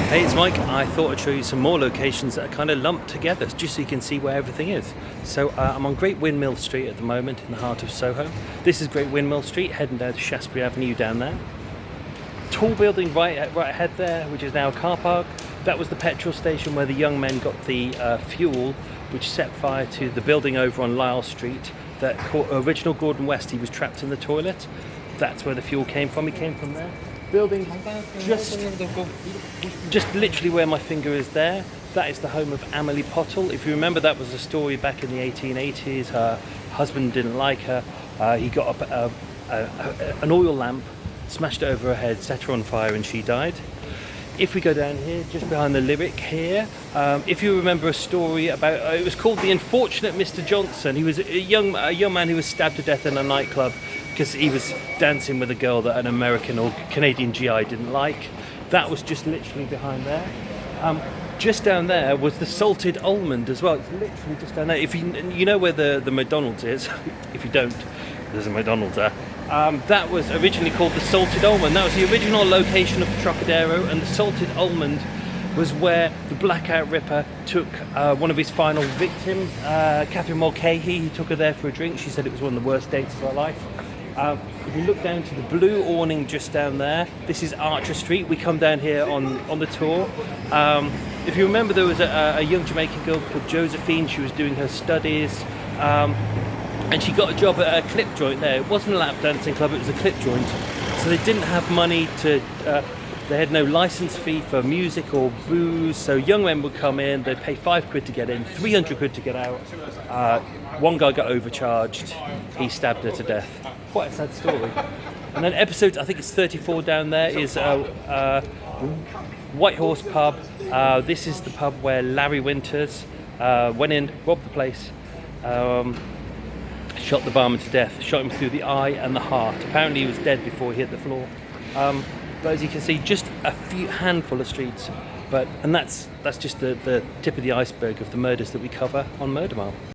Hey, it's Mike. I thought I'd show you some more locations that are kind of lumped together, just so you can see where everything is. So I'm on Great Windmill Street at the moment, in the heart of Soho. This is Great Windmill Street, heading down to Shaftesbury Avenue down there. Tall building right ahead there, which is now a car park. That was the petrol station where the young men got the fuel, which set fire to the building over on Lisle Street. That Reginald Gordon West, he was trapped in the toilet. That's where the fuel came from. He came from there. Building just literally where my finger is there. That is the home of Amelia Pottle. If you remember, that was a story back in the 1880s. Her husband didn't like her. He got up an oil lamp, smashed it over her head, set her on fire, and she died. If we go down here, just behind the lyric here, if you remember a story about, it was called The Unfortunate Mr. Johnson. He was a young man who was stabbed to death in a nightclub because he was dancing with a girl that an American or Canadian GI didn't like. That was just literally behind there. Just down there was the Salted Almond as well. It's literally just down there. If you know where the McDonald's is, if you don't, there's a McDonald's there. That was originally called the Salted Almond. That was the original location of the Trocadero, and the Salted Almond was where the Blackout Ripper took one of his final victims, Catherine Mulcahy. He took her there for a drink. She said it was one of the worst dates of her life. If you look down to the blue awning just down there, this is Archer Street. We come down here on the tour. If you remember, there was a young Jamaican girl called Josephine. She was doing her studies. And she got a job at a clip joint there. It wasn't a lap dancing club, it was a clip joint. So they didn't have money to, they had no license fee for music or booze. So young men would come in, they'd pay £5 to get in, 300 quid to get out. One guy got overcharged, he stabbed her to death. Quite a sad story. And then episode, I think it's 34 down there, is White Horse Pub. This is the pub where Larry Winters went in, robbed the place. Shot the barman to death, shot him through the eye and the heart. Apparently he was dead before he hit the floor. But as you can see, just a handful of streets. And that's just the tip of the iceberg of the murders that we cover on Murder Mile.